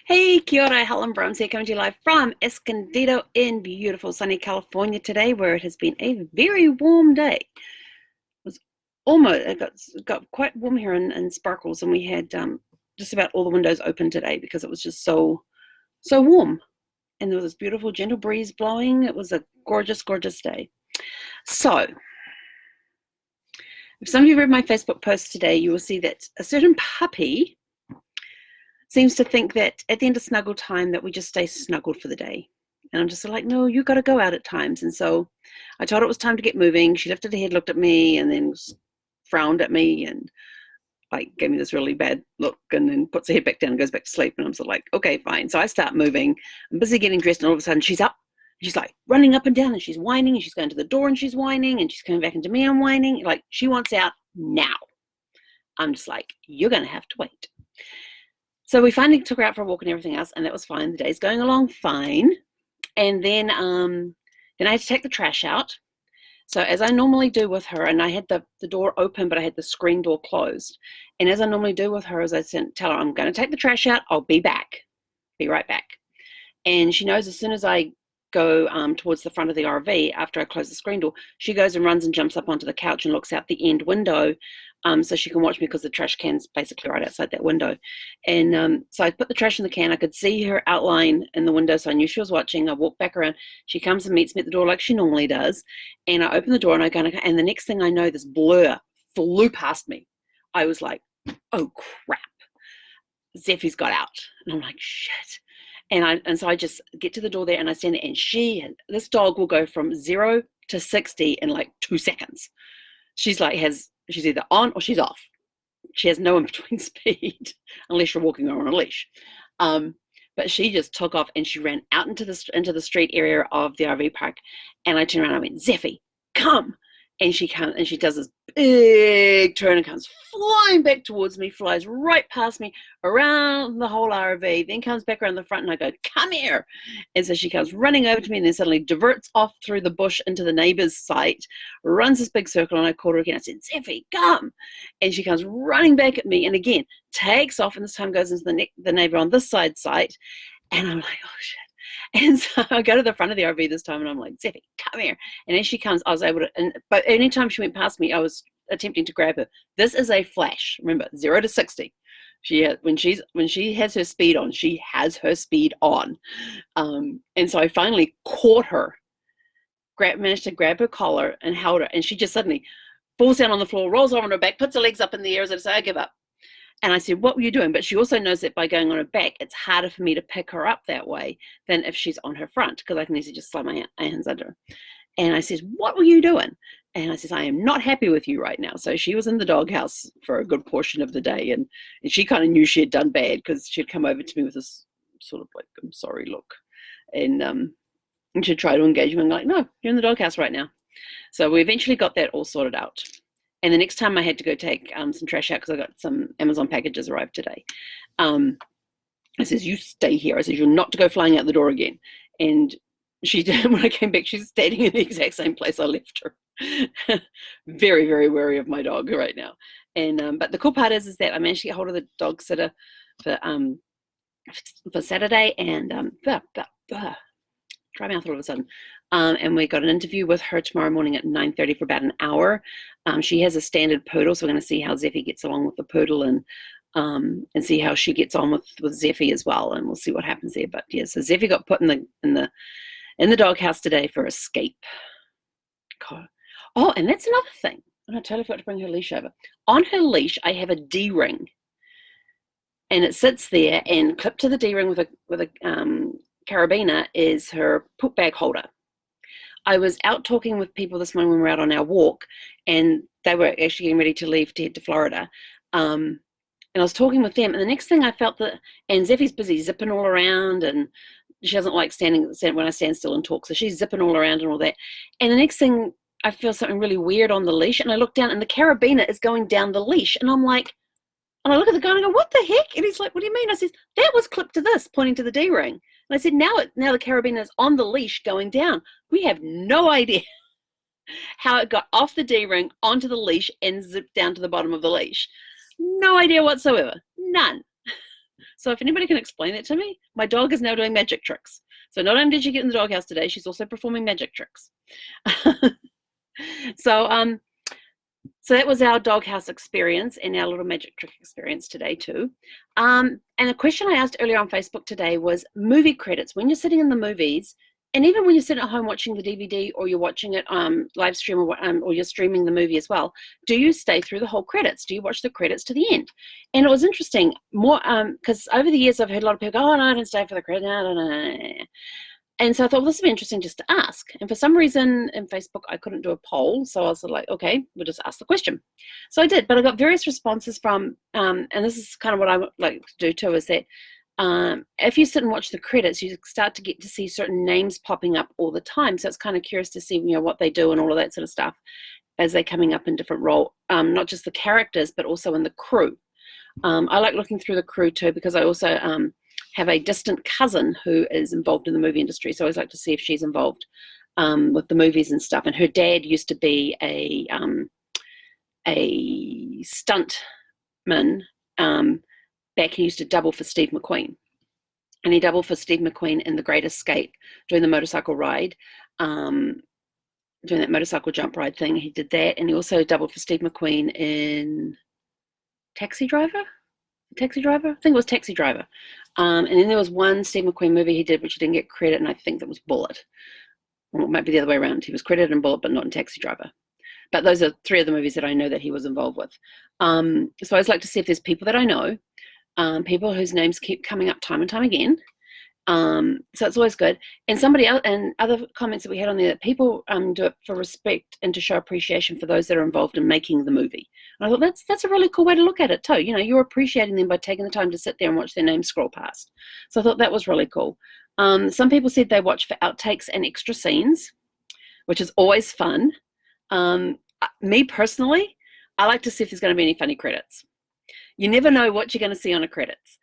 Hey, kia ora, Helen Brahms here, coming to you live from Escondido in beautiful sunny California today, where it has been a very warm day. It was it got quite warm here in Sparkles, and we had just about all the windows open today because it was just so warm, and there was this beautiful gentle breeze blowing. It was a gorgeous, gorgeous day. So, if some of you read my Facebook post today, you will see that a certain puppy seems to think that at the end of snuggle time that we just stay snuggled for the day. And I'm just like, no, you got to go out at times. And so I told her it was time to get moving. She lifted her head, looked at me, and then frowned at me and like gave me this really bad look, and then puts her head back down and goes back to sleep. And I'm sort of like, okay, fine. So I start moving. I'm busy getting dressed, and all of a sudden she's up. She's like running up and down, and she's whining, and she's going to the door, and she's whining, and she's coming back into me. I'm whining. Like, she wants out now. I'm just like, you're going to have to wait. So we finally took her out for a walk and everything else, and that was fine. The day's going along fine. And then I had to take the trash out. So as I normally do with her, and I had the door open, but I had the screen door closed. And as I normally do with her, is I tell her, I'm going to take the trash out. I'll be back. Be right back. And she knows as soon as I go towards the front of the RV, after I close the screen door, she goes and runs and jumps up onto the couch and looks out the end window so she can watch me, because the trash can's basically right outside that window. And so I put the trash in the can. I could see her outline in the window, so I knew she was watching. I walked back around. She comes and meets me at the door like she normally does. And I open the door, and I go, and the next thing I know, this blur flew past me. I was like, oh, crap. Zeffy's got out. And I'm like, shit. And so I just get to the door there, and I stand there, and this dog will go from 0 to 60 in like 2 seconds. She's either on or she's off. She has no in between speed unless you're walking her on a leash. But she just took off, and she ran out into the street area of the RV park. And I turned around and I went, Zeffy, come. And she comes, and she does this big turn and comes flying back towards me, flies right past me, around the whole RV, then comes back around the front, and I go, come here. And so she comes running over to me, and then suddenly diverts off through the bush into the neighbor's site, runs this big circle, and I called her again. I said, Zeffy, come. And she comes running back at me, and again, takes off, and this time goes into the neighbor on this side. And I'm like, oh, shit. And so I go to the front of the RV this time, and I'm like, Zeffy, come here. And as she comes, I was able to, but anytime she went past me, I was attempting to grab her. This is a flash. Remember, 0 to 60. When she has her speed on, she has her speed on. And so I finally caught her, managed to grab her collar and held her. And she just suddenly falls down on the floor, rolls over on her back, puts her legs up in the air as if to say, I give up. And I said, what were you doing? But she also knows that by going on her back, it's harder for me to pick her up that way than if she's on her front, because I can easily just slide my hands under her. And I said, what were you doing? And I said, I am not happy with you right now. So she was in the doghouse for a good portion of the day. And she kind of knew she had done bad, because she'd come over to me with this sort of like, I'm sorry look. And she'd try to engage me. I'm like, no, you're in the doghouse right now. So we eventually got that all sorted out. And the next time I had to go take some trash out, because I got some Amazon packages arrived today. I says, you stay here. I says, you're not to go flying out the door again. And she did. When I came back, she's standing in the exact same place I left her. Very, very wary of my dog right now. And but the cool part is that I managed to get hold of the dog sitter for Saturday, and dry mouth all of a sudden. And we got an interview with her tomorrow morning at 9:30 for about an hour. She has a standard poodle, so we're going to see how Zeffy gets along with the poodle, and see how she gets on with Zeffy as well, and we'll see what happens there. But yeah, so Zeffy got put in the doghouse today for escape. God. Oh, and that's another thing. I totally forgot to bring her leash over. On her leash, I have a D-ring, and it sits there, and clipped to the D-ring with a carabiner is her poop bag holder. I was out talking with people this morning when we were out on our walk, and they were actually getting ready to leave to head to Florida. And I was talking with them, and the next thing I felt and Zeffy's busy zipping all around, and she doesn't like standing when I stand still and talk, so she's zipping all around and all that. And the next thing, I feel something really weird on the leash, and I look down, and the carabiner is going down the leash, and I'm like, and I look at the guy and I go, what the heck? And he's like, what do you mean? I said, that was clipped to this, pointing to the D-ring. And I said, now the carabiner is on the leash going down. We have no idea how it got off the D-ring onto the leash and zipped down to the bottom of the leash. No idea whatsoever. None. So if anybody can explain it to me, my dog is now doing magic tricks. So not only did she get in the doghouse today, she's also performing magic tricks. So so that was our doghouse experience and our little magic trick experience today too. And a question I asked earlier on Facebook today was movie credits. When you're sitting in the movies, and even when you're sitting at home watching the DVD or you're watching it live stream or you're streaming the movie as well, do you stay through the whole credits? Do you watch the credits to the end? And it was interesting, more because over the years I've heard a lot of people go, oh no, I don't stay for the credits. No. And so I thought, well, this would be interesting just to ask. And for some reason in Facebook, I couldn't do a poll. So I was like, okay, we'll just ask the question. So I did, but I got various responses from, and this is kind of what I would like to do too, is that if you sit and watch the credits, you start to get to see certain names popping up all the time. So it's kind of curious to see, what they do and all of that sort of stuff as they're coming up in different role, not just the characters, but also in the crew. I like looking through the crew too, because I also have a distant cousin who is involved in the movie industry. So I always like to see if she's involved with the movies and stuff. And her dad used to be a stuntman. Back he used to double for Steve McQueen. And he doubled for Steve McQueen in The Great Escape, doing the motorcycle ride, doing that motorcycle jump ride thing. He did that. And he also doubled for Steve McQueen in Taxi Driver? I think it was Taxi Driver. And then there was one Steve McQueen movie he did, which he didn't get credit, and I think that was Bullet. Or it might be the other way around. He was credited in Bullet, but not in Taxi Driver. But those are three of the movies that I know that he was involved with. So I always like to see if there's people that I know, people whose names keep coming up time and time again. So it's always good. And somebody else, and other comments that we had on there, that people do it for respect and to show appreciation for those that are involved in making the movie. And I thought that's a really cool way to look at it too. You're appreciating them by taking the time to sit there and watch their names scroll past. So I thought that was really cool. Some people said they watch for outtakes and extra scenes, which is always fun. Me personally, I like to see if there's going to be any funny credits. You never know what you're going to see on the credits.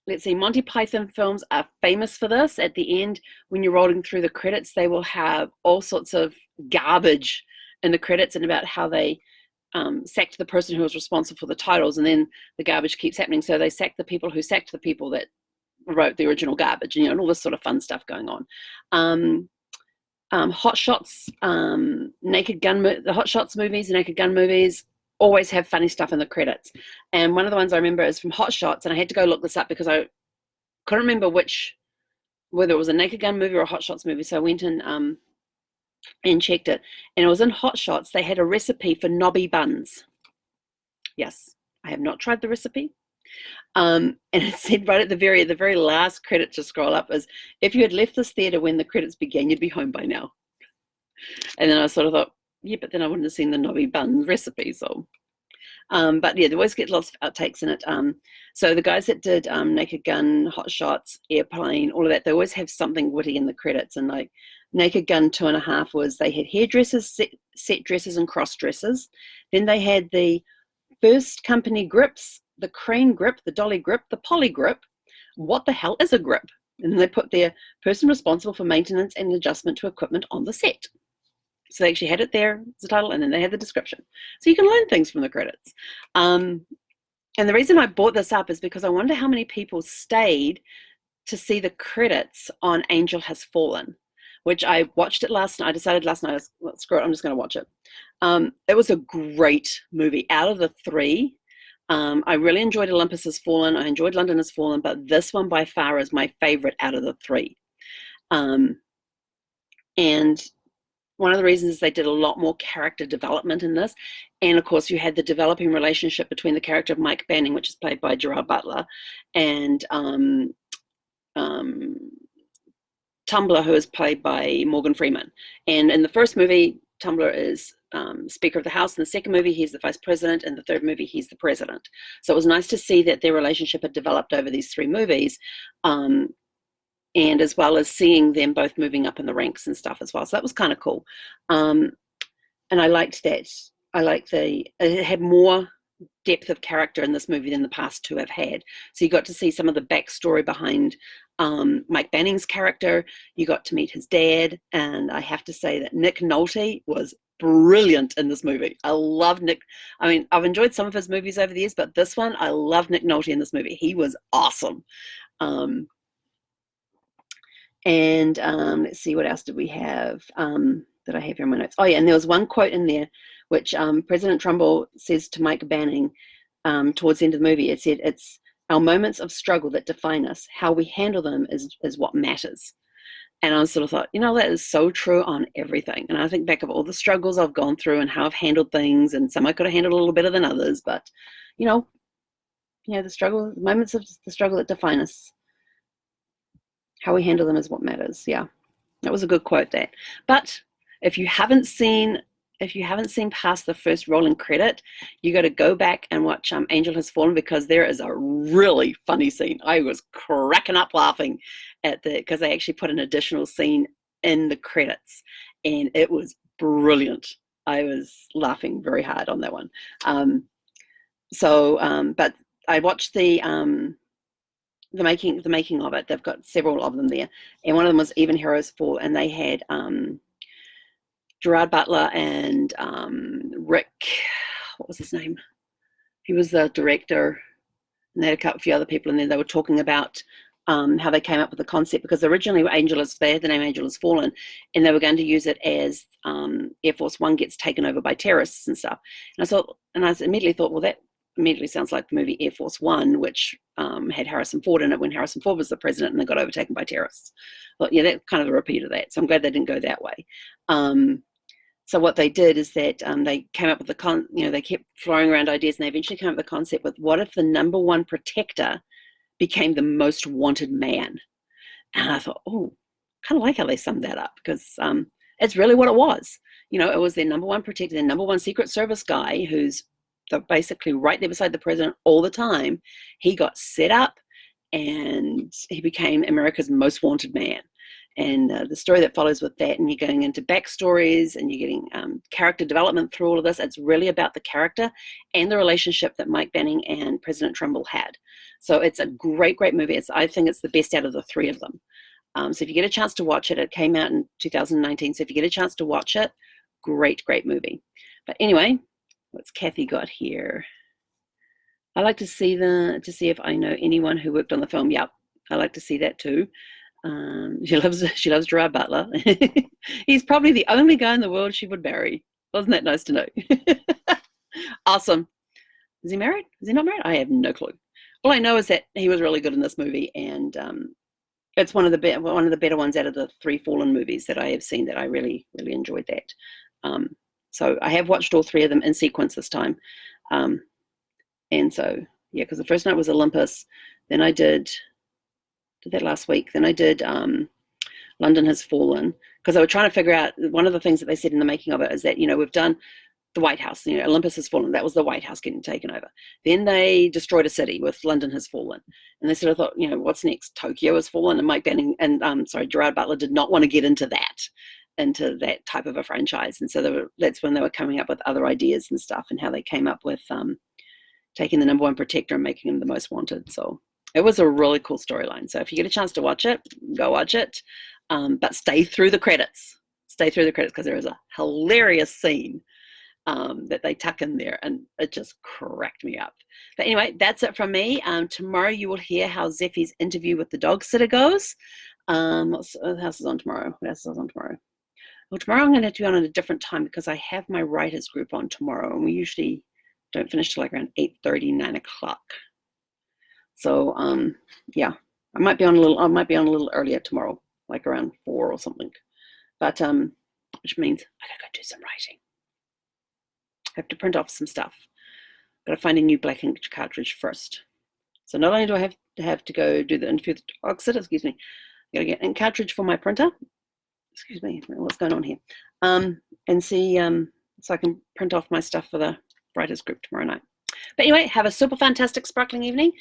Let's see, Monty Python films are famous for this. At the end, when you're rolling through the credits, they will have all sorts of garbage in the credits and about how they sacked the person who was responsible for the titles, and then the garbage keeps happening. So they sacked the people who sacked the people that wrote the original garbage, and all this sort of fun stuff going on. Hot Shots, the Hot Shots movies, the Naked Gun movies, always have funny stuff in the credits. And one of the ones I remember is from Hot Shots, and I had to go look this up because I couldn't remember whether it was a Naked Gun movie or a Hot Shots movie. So I went in and checked it. And it was in Hot Shots. They had a recipe for knobby buns. Yes, I have not tried the recipe. And it said right at the very last credit to scroll up is, if you had left this theater when the credits began, you'd be home by now. And then I sort of thought, yeah, but then I wouldn't have seen the knobby bun recipe. So, but yeah, they always get lots of outtakes in it. So the guys that did Naked Gun, Hot Shots, Airplane, all of that, they always have something witty in the credits. And like Naked Gun 2.5 was, they had hairdressers, set dresses, and cross dressers. Then they had the first company grips, the crane grip, the dolly grip, the poly grip. What the hell is a grip? And then they put their person responsible for maintenance and adjustment to equipment on the set. So they actually had it there as a title, and then they had the description. So you can learn things from the credits. And the reason I brought this up is because I wonder how many people stayed to see the credits on Angel Has Fallen, which I watched it last night. I decided last night, screw it, I'm just going to watch it. It was a great movie. Out of the three, I really enjoyed Olympus Has Fallen. I enjoyed London Has Fallen, but this one by far is my favorite out of the three. And one of the reasons is they did a lot more character development in this. And of course, you had the developing relationship between the character of Mike Banning, which is played by Gerard Butler, and Tumblr, who is played by Morgan Freeman. And in the first movie, Tumblr is Speaker of the House. In the second movie, he's the Vice President. In the third movie, he's the President. So it was nice to see that their relationship had developed over these three movies. And as well as seeing them both moving up in the ranks and stuff as well. So that was kind of cool. And I liked that. It had more depth of character in this movie than the past two have had. So you got to see some of the backstory behind Mike Banning's character. You got to meet his dad. And I have to say that Nick Nolte was brilliant in this movie. I love Nick. I mean, I've enjoyed some of his movies over the years, but this one, I love Nick Nolte in this movie. He was awesome. Let's see, what else did we have that I have here in my notes? Oh, yeah, and there was one quote in there which President Trumbull says to Mike Banning towards the end of the movie. It said, "It's our moments of struggle that define us. How we handle them is what matters." And I sort of thought, that is so true on everything. And I think back of all the struggles I've gone through and how I've handled things, and some I could have handled a little better than others, but, the moments of the struggle that define us, how we handle them is what matters. Yeah, that was a good quote, that. But if you haven't seen past the first rolling credit, you got to go back and watch Angel Has Fallen, because there is a really funny scene. I was cracking up laughing because they actually put an additional scene in the credits, and it was brilliant. I was laughing very hard on that one. But I watched the making of it. They've got several of them there, and one of them was Even Heroes Fall, and they had Gerard Butler and Rick, what was his name? He was the director, and they had a few other people in there. They were talking about how they came up with the concept, because originally they had the name Angel Has Fallen, and they were going to use it as Air Force One gets taken over by terrorists and stuff. And I immediately thought, well, that immediately sounds like the movie Air Force One, which had Harrison Ford in it when Harrison Ford was the president and they got overtaken by terrorists. But yeah, that's kind of a repeat of that. So I'm glad they didn't go that way. So what they did is that they came up with they kept throwing around ideas, and they eventually came up with the concept with, what if the number one protector became the most wanted man? And I thought, oh, kind of like how they summed that up, because it's really what it was. It was their number one protector, their number one Secret Service guy, who's basically right there beside the president all the time. He got set up, and he became America's most wanted man. And the story that follows with that, and you're going into backstories, and you're getting character development through all of this. It's really about the character and the relationship that Mike Banning and President Trumbull had. So it's a great, great movie. I think it's the best out of the three of them. So if you get a chance to watch it, it came out in 2019. So if you get a chance to watch it, great, great movie. But anyway, what's Kathy got here? I like to see if I know anyone who worked on the film. Yep, I like to see that too. She loves Gerard Butler. He's probably the only guy in the world she would marry. Wasn't that nice to know? Awesome. Is he married? Is he not married? I have no clue. All I know is that he was really good in this movie, and it's one of the better ones out of the three Fallen movies that I have seen, that I really, really enjoyed that. So I have watched all three of them in sequence this time. And so, yeah, because the first night was Olympus. Then I did that last week. Then I did London Has Fallen, because I was trying to figure out, one of the things that they said in the making of it is that, we've done the White House, Olympus Has Fallen. That was the White House getting taken over. Then they destroyed a city with London Has Fallen. And they sort of thought, what's next? Tokyo Has Fallen. And Mike Banning and Gerard Butler did not want to get into that type of a franchise. And so that's when they were coming up with other ideas and stuff, and how they came up with taking the number one protector and making him the most wanted. So it was a really cool storyline. So if you get a chance to watch it, go watch it. But stay through the credits. Because there is a hilarious scene that they tuck in there, and it just cracked me up. But anyway, that's it from me. Tomorrow you will hear how Zeffie's interview with the dog sitter goes. What else is on tomorrow? Well, tomorrow I'm going to have to be on at a different time, because I have my writers group on tomorrow, and we usually don't finish till like around 8:30, 9 o'clock. So yeah, I might be on a little earlier tomorrow, like around 4 or something. But which means I gotta go do some writing. I have to print off some stuff. Gotta find a new black ink cartridge first. So not only do I have to go do the interview with the dog sitter, excuse me, I gotta get an ink cartridge for my printer. Excuse me, what's going on here? And see, so I can print off my stuff for the writers group tomorrow night. But anyway, have a super fantastic sparkling evening.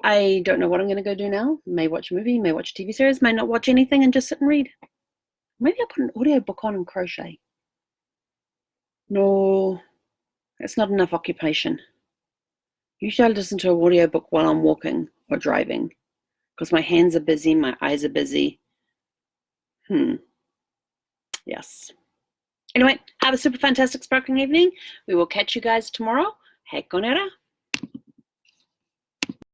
I don't know what I'm going to go do now. May watch a movie, may watch a TV series, may not watch anything and just sit and read. Maybe I'll put an audio book on and crochet. No, that's not enough occupation. Usually I listen to an audio book while I'm walking or driving, because my hands are busy, my eyes are busy. Yes. Anyway, have a super fantastic sparkling evening. We will catch you guys tomorrow. Hei konera.